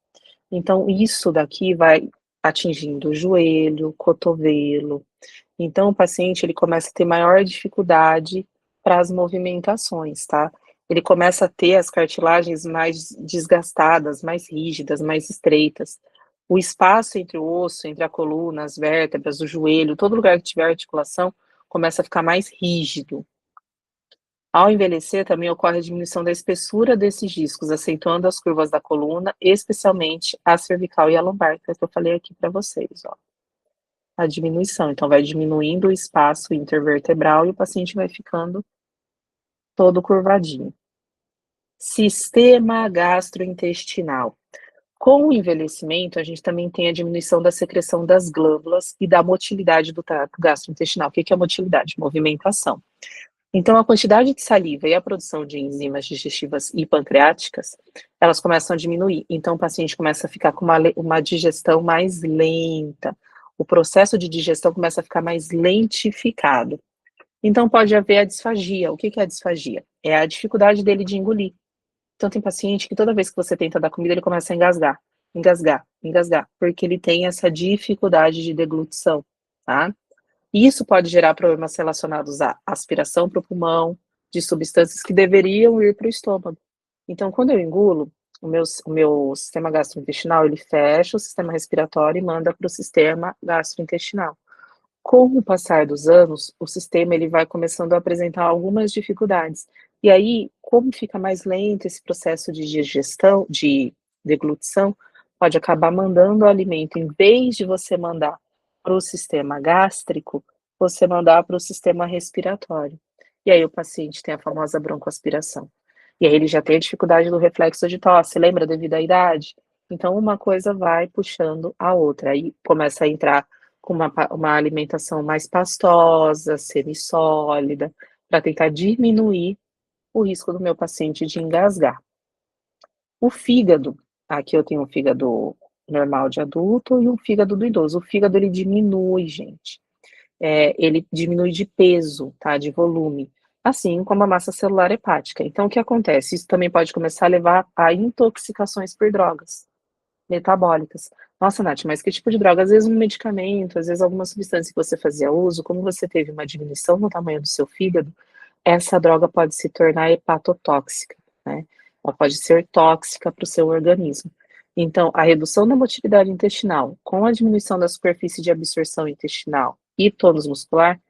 Então, isso daqui vai atingindo o joelho, cotovelo. Então, o paciente, ele começa a ter maior dificuldade para as movimentações, tá? Ele começa a ter as cartilagens mais desgastadas, mais rígidas, mais estreitas. O espaço entre o osso, entre a coluna, as vértebras, o joelho, todo lugar que tiver articulação, começa a ficar mais rígido. Ao envelhecer, também ocorre a diminuição da espessura desses discos, acentuando as curvas da coluna, especialmente a cervical e a lombar, que é o que eu falei aqui para vocês, ó. A diminuição, então vai diminuindo o espaço intervertebral e o paciente vai ficando todo curvadinho. Sistema gastrointestinal. Com o envelhecimento, a gente também tem a diminuição da secreção das glândulas e da motilidade do trato gastrointestinal. O que é a motilidade? Movimentação. Então, a quantidade de saliva e a produção de enzimas digestivas e pancreáticas, elas começam a diminuir. Então, o paciente começa a ficar com uma digestão mais lenta. O processo de digestão começa a ficar mais lentificado. Então, pode haver a disfagia. O que é a disfagia? É a dificuldade dele de engolir. Então, tem paciente que toda vez que você tenta dar comida, ele começa a engasgar, engasgar, engasgar, porque ele tem essa dificuldade de deglutição, tá? E isso pode gerar problemas relacionados à aspiração para o pulmão, de substâncias que deveriam ir para o estômago. Então, quando eu engulo, o meu sistema gastrointestinal, ele fecha o sistema respiratório e manda para o sistema gastrointestinal. Com o passar dos anos, o sistema ele vai começando a apresentar algumas dificuldades. E aí, como fica mais lento esse processo de digestão, de deglutição, pode acabar mandando o alimento, em vez de você mandar para o sistema gástrico, você mandar para o sistema respiratório. E aí o paciente tem a famosa broncoaspiração. E aí ele já tem a dificuldade do reflexo de tosse, lembra devido à idade? Então uma coisa vai puxando a outra, aí começa a entrar com uma alimentação mais pastosa, semissólida, para tentar diminuir o risco do meu paciente de engasgar. O fígado, aqui eu tenho um fígado normal de adulto e um fígado do idoso. O fígado ele diminui, gente. Ele diminui de peso, tá? De volume, assim como a massa celular hepática. Então, o que acontece? Isso também pode começar a levar a intoxicações por drogas metabólicas. Nossa, Nath, mas que tipo de droga? Às vezes um medicamento, às vezes alguma substância que você fazia uso, como você teve uma diminuição no tamanho do seu fígado, essa droga pode se tornar hepatotóxica, né? Ela pode ser tóxica para o seu organismo. Então, a redução da motilidade intestinal com a diminuição da superfície de absorção intestinal e tônus muscular,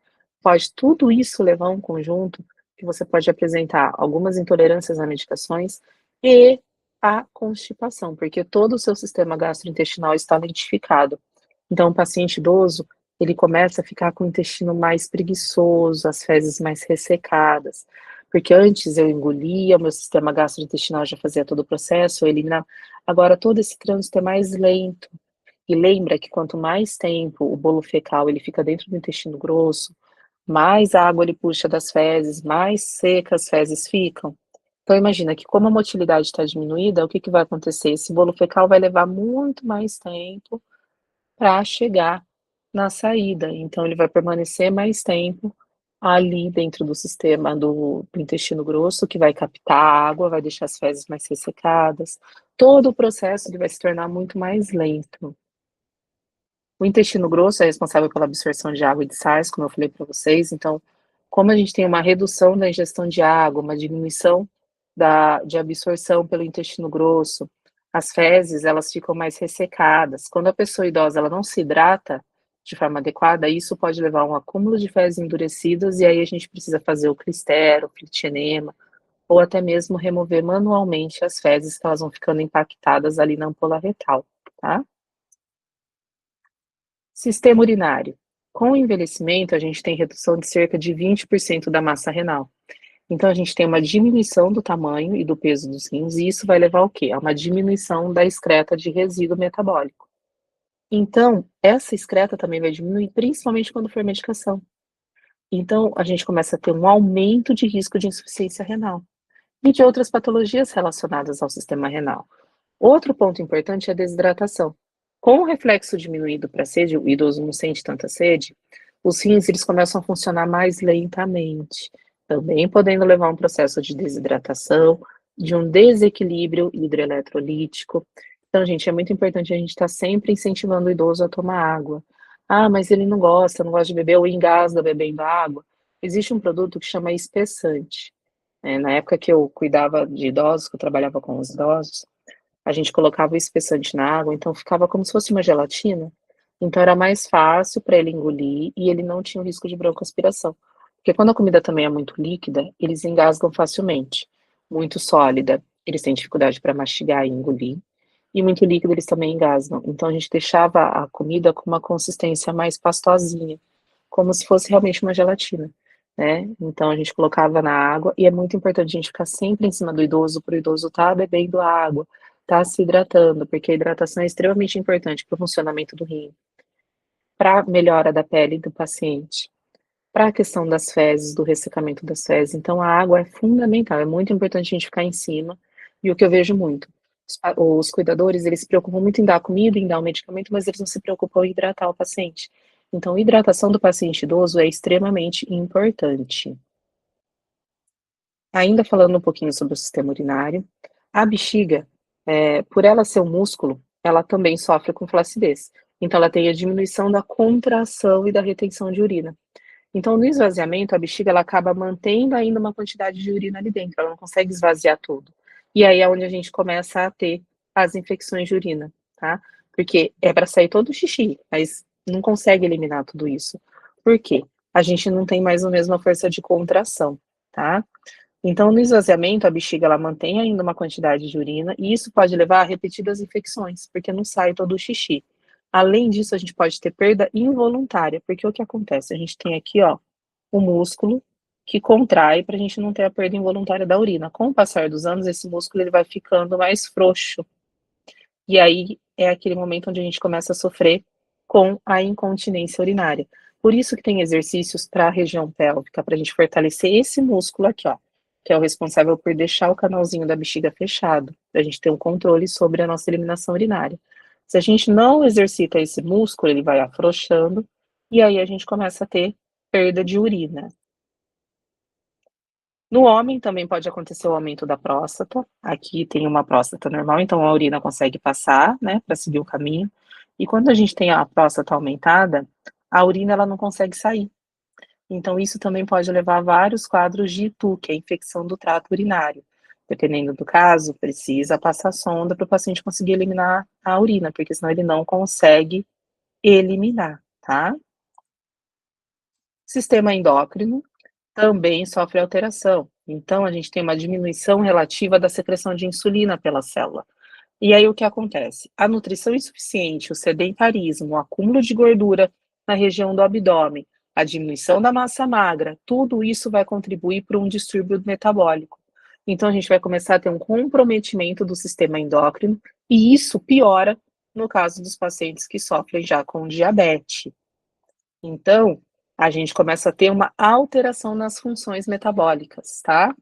pode tudo isso levar a um conjunto que você pode apresentar algumas intolerâncias a medicações e a constipação, porque todo o seu sistema gastrointestinal está lentificado. Então, o paciente idoso, ele começa a ficar com o intestino mais preguiçoso, as fezes mais ressecadas, porque antes eu engolia, o meu sistema gastrointestinal já fazia todo o processo, eu eliminava. Agora todo esse trânsito é mais lento. E lembra que quanto mais tempo o bolo fecal ele fica dentro do intestino grosso, mais água ele puxa das fezes, mais secas as fezes ficam. Então imagina que como a motilidade está diminuída, o que que vai acontecer? Esse bolo fecal vai levar muito mais tempo para chegar na saída, então ele vai permanecer mais tempo ali dentro do sistema do intestino grosso, que vai captar a água, vai deixar as fezes mais ressecadas. Todo o processo ele vai se tornar muito mais lento. O intestino grosso é responsável pela absorção de água e de sais, como eu falei para vocês, então, como a gente tem uma redução da ingestão de água, uma diminuição de absorção pelo intestino grosso, as fezes, elas ficam mais ressecadas. Quando a pessoa idosa, ela não se hidrata de forma adequada, isso pode levar a um acúmulo de fezes endurecidas, e aí a gente precisa fazer o clistério, o clitenema, ou até mesmo remover manualmente as fezes, que elas vão ficando impactadas ali na ampola retal, tá? Sistema urinário. Com o envelhecimento, a gente tem redução de cerca de 20% da massa renal. Então, a gente tem uma diminuição do tamanho e do peso dos rins, e isso vai levar ao quê? A uma diminuição da excreta de resíduo metabólico. Então, essa excreta também vai diminuir, principalmente quando for medicação. Então, a gente começa a ter um aumento de risco de insuficiência renal e de outras patologias relacionadas ao sistema renal. Outro ponto importante é a desidratação. Com o reflexo diminuído para a sede, o idoso não sente tanta sede, os rins eles começam a funcionar mais lentamente, também podendo levar a um processo de desidratação, de um desequilíbrio hidroeletrolítico. Então, gente, é muito importante a gente estar sempre incentivando o idoso a tomar água. Ah, mas ele não gosta de beber ou engasga bebendo água. Existe um produto que chama espessante. Na época que eu cuidava de idosos, que eu trabalhava com os idosos, a gente colocava o espessante na água, então ficava como se fosse uma gelatina. Então era mais fácil para ele engolir e ele não tinha o risco de broncoaspiração. Porque quando a comida também é muito líquida, eles engasgam facilmente. Muito sólida, eles têm dificuldade para mastigar e engolir. E muito líquido, eles também engasgam. Então a gente deixava a comida com uma consistência mais pastosinha, como se fosse realmente uma gelatina, né? Então a gente colocava na água e é muito importante a gente ficar sempre em cima do idoso, para o idoso estar bebendo água, estar se hidratando, porque a hidratação é extremamente importante para o funcionamento do rim, para a melhora da pele do paciente, para a questão das fezes, do ressecamento das fezes. Então a água é fundamental, é muito importante a gente ficar em cima. E o que eu vejo muito, os cuidadores, eles se preocupam muito em dar a comida, em dar o medicamento, mas eles não se preocupam em hidratar o paciente. Então, a hidratação do paciente idoso é extremamente importante. Ainda falando um pouquinho sobre o sistema urinário, a bexiga, por ela ser um músculo, ela também sofre com flacidez. Então, ela tem a diminuição da contração e da retenção de urina. Então, no esvaziamento, a bexiga ela acaba mantendo ainda uma quantidade de urina ali dentro, ela não consegue esvaziar tudo. E aí é onde a gente começa a ter as infecções de urina, tá? Porque é para sair todo o xixi, mas não consegue eliminar tudo isso. Por quê? A gente não tem mais a mesma força de contração, tá? Então, no esvaziamento, a bexiga ela mantém ainda uma quantidade de urina e isso pode levar a repetidas infecções, porque não sai todo o xixi. Além disso, a gente pode ter perda involuntária, porque o que acontece? A gente tem aqui, ó, o músculo que contrai para a gente não ter a perda involuntária da urina. Com o passar dos anos, esse músculo ele vai ficando mais frouxo. E aí é aquele momento onde a gente começa a sofrer com a incontinência urinária. Por isso que tem exercícios para a região pélvica, para a gente fortalecer esse músculo aqui, ó, que é o responsável por deixar o canalzinho da bexiga fechado, para a gente ter um controle sobre a nossa eliminação urinária. Se a gente não exercita esse músculo, ele vai afrouxando, e aí a gente começa a ter perda de urina. No homem também pode acontecer o aumento da próstata. Aqui tem uma próstata normal, então a urina consegue passar, né, para seguir o caminho. E quando a gente tem a próstata aumentada, a urina ela não consegue sair. Então isso também pode levar a vários quadros de ITU, que é infecção do trato urinário. Dependendo do caso, precisa passar sonda para o paciente conseguir eliminar a urina, porque senão ele não consegue eliminar, tá? Sistema endócrino também sofre alteração. Então, a gente tem uma diminuição relativa da secreção de insulina pela célula. E aí o que acontece? A nutrição insuficiente, o sedentarismo, o acúmulo de gordura na região do abdômen, a diminuição da massa magra, tudo isso vai contribuir para um distúrbio metabólico. Então, a gente vai começar a ter um comprometimento do sistema endócrino, e isso piora no caso dos pacientes que sofrem já com diabetes. Então, a gente começa a ter uma alteração nas funções metabólicas, tá?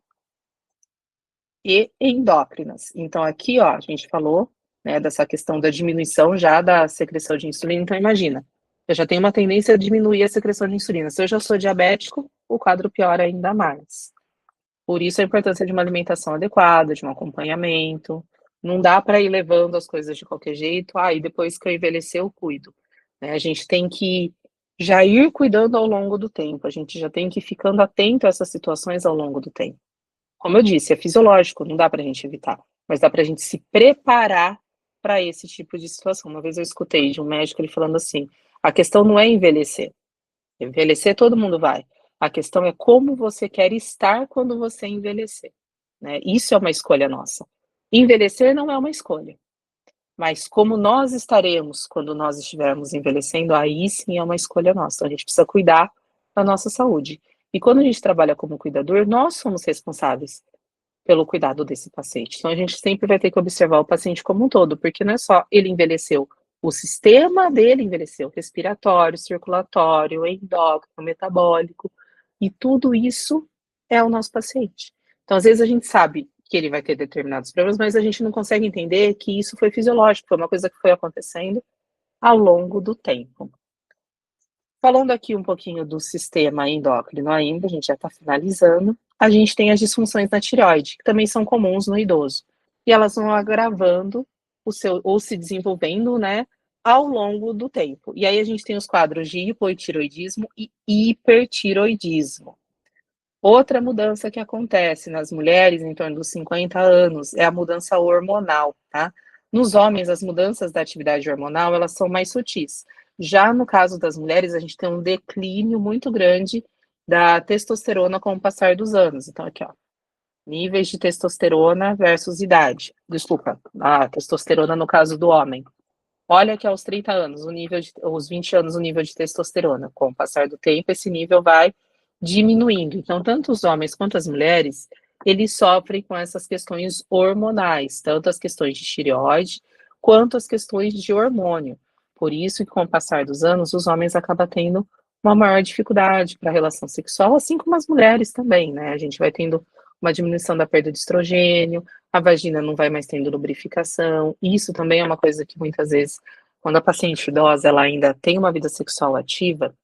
E endócrinas. Então, aqui, ó, a gente falou, né, dessa questão da diminuição já da secreção de insulina. Então, imagina, eu já tenho uma tendência a diminuir a secreção de insulina. Se eu já sou diabético, o quadro piora ainda mais. Por isso a importância de uma alimentação adequada, de um acompanhamento. Não dá para ir levando as coisas de qualquer jeito. Ah, e depois que eu envelhecer, eu cuido. Né? A gente tem que já ir cuidando ao longo do tempo. A gente já tem que ir ficando atento a essas situações ao longo do tempo. Como eu disse, é fisiológico, não dá para a gente evitar, mas dá para a gente se preparar para esse tipo de situação. Uma vez eu escutei de um médico ele falando assim: a questão não é envelhecer. Envelhecer todo mundo vai. A questão é como você quer estar quando você envelhecer, né? Isso é uma escolha nossa. Envelhecer não é uma escolha, mas como nós estaremos quando nós estivermos envelhecendo, aí sim é uma escolha nossa. Então, a gente precisa cuidar da nossa saúde. E quando a gente trabalha como cuidador, nós somos responsáveis pelo cuidado desse paciente. Então, a gente sempre vai ter que observar o paciente como um todo, porque não é só ele envelheceu, o sistema dele envelheceu, respiratório, circulatório, endócrino, metabólico, e tudo isso é o nosso paciente. Então, às vezes a gente sabe que ele vai ter determinados problemas, mas a gente não consegue entender que isso foi fisiológico, foi uma coisa que foi acontecendo ao longo do tempo. Falando aqui um pouquinho do sistema endócrino ainda, a gente já está finalizando, a gente tem as disfunções na tireoide, que também são comuns no idoso. E elas vão agravando o seu, ou se desenvolvendo, né, ao longo do tempo. E aí a gente tem os quadros de hipotireoidismo e hipertireoidismo. Outra mudança que acontece nas mulheres em torno dos 50 anos é a mudança hormonal, tá? Nos homens, as mudanças da atividade hormonal, elas são mais sutis. Já no caso das mulheres, a gente tem um declínio muito grande da testosterona com o passar dos anos. Então, aqui, ó, níveis de testosterona versus idade. Desculpa, a testosterona no caso do homem. Olha que aos 30 anos, aos 20 anos, o nível de testosterona. Com o passar do tempo, esse nível vai diminuindo. Então, tanto os homens quanto as mulheres, eles sofrem com essas questões hormonais, tanto as questões de tireoide, quanto as questões de hormônio. Por isso que, com o passar dos anos, os homens acabam tendo uma maior dificuldade para a relação sexual, assim como as mulheres também, né? A gente vai tendo uma diminuição da perda de estrogênio, a vagina não vai mais tendo lubrificação. Isso também é uma coisa que muitas vezes, quando a paciente idosa ela ainda tem uma vida sexual ativa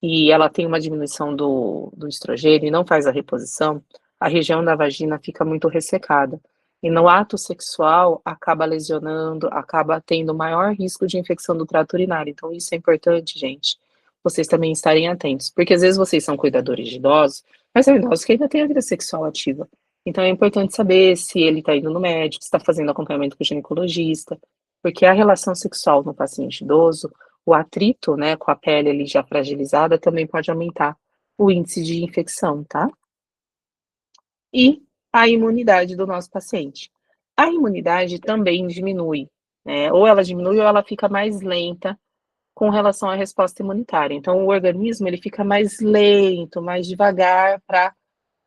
e ela tem uma diminuição do estrogênio e não faz a reposição, a região da vagina fica muito ressecada. E no ato sexual acaba lesionando, acaba tendo maior risco de infecção do trato urinário. Então, isso é importante, gente, vocês também estarem atentos, porque às vezes vocês são cuidadores de idosos, mas são idosos que ainda têm a vida sexual ativa. Então é importante saber se ele está indo no médico, se está fazendo acompanhamento com o ginecologista, porque a relação sexual no paciente idoso, o atrito, né, com a pele ali já fragilizada, também pode aumentar o índice de infecção, tá? e a imunidade do nosso paciente. A imunidade também diminui, né, ou ela diminui ou ela fica mais lenta com relação à resposta imunitária. Então o organismo ele fica mais lento, mais devagar para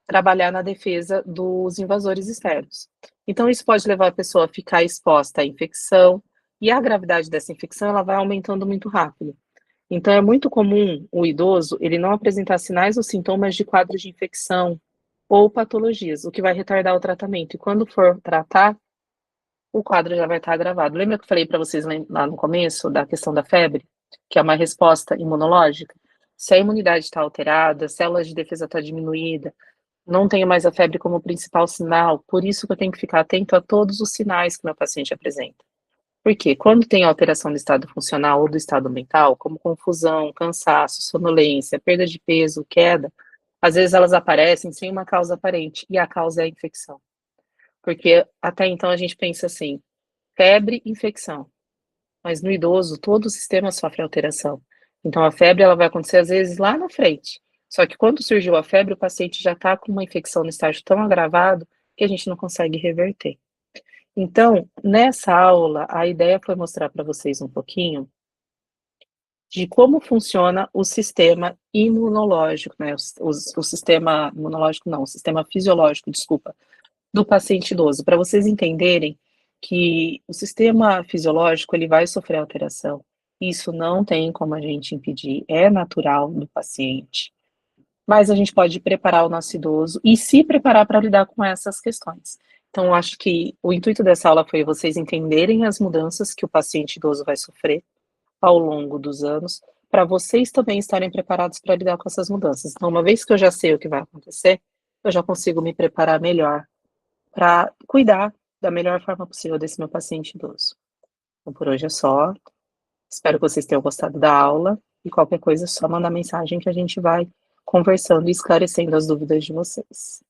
trabalhar na defesa dos invasores externos. Então isso pode levar a pessoa a ficar exposta à infecção, e a gravidade dessa infecção ela vai aumentando muito rápido. Então é muito comum o idoso ele não apresentar sinais ou sintomas de quadros de infecção ou patologias, o que vai retardar o tratamento. E quando for tratar, o quadro já vai estar agravado. Lembra que eu falei para vocês lá no começo da questão da febre, que é uma resposta imunológica? Se a imunidade está alterada, as células de defesa está diminuída, não tenho mais a febre como principal sinal, por isso que eu tenho que ficar atento a todos os sinais que meu paciente apresenta. Porque quando tem alteração do estado funcional ou do estado mental, como confusão, cansaço, sonolência, perda de peso, queda, às vezes elas aparecem sem uma causa aparente, e a causa é a infecção. Porque até então a gente pensa assim, febre, infecção. Mas no idoso, todo o sistema sofre alteração. Então a febre ela vai acontecer às vezes lá na frente. Só que quando surgiu a febre, o paciente já está com uma infecção no estágio tão agravado que a gente não consegue reverter. Então, nessa aula, a ideia foi mostrar para vocês um pouquinho de como funciona o sistema imunológico, né? O sistema imunológico, não, o sistema fisiológico, desculpa, do paciente idoso, para vocês entenderem que o sistema fisiológico ele vai sofrer alteração. Isso não tem como a gente impedir, é natural do paciente. Mas a gente pode preparar o nosso idoso e se preparar para lidar com essas questões. Então, eu acho que o intuito dessa aula foi vocês entenderem as mudanças que o paciente idoso vai sofrer ao longo dos anos, para vocês também estarem preparados para lidar com essas mudanças. Então, uma vez que eu já sei o que vai acontecer, eu já consigo me preparar melhor para cuidar da melhor forma possível desse meu paciente idoso. Então, por hoje é só. Espero que vocês tenham gostado da aula e qualquer coisa é só mandar mensagem que a gente vai conversando e esclarecendo as dúvidas de vocês.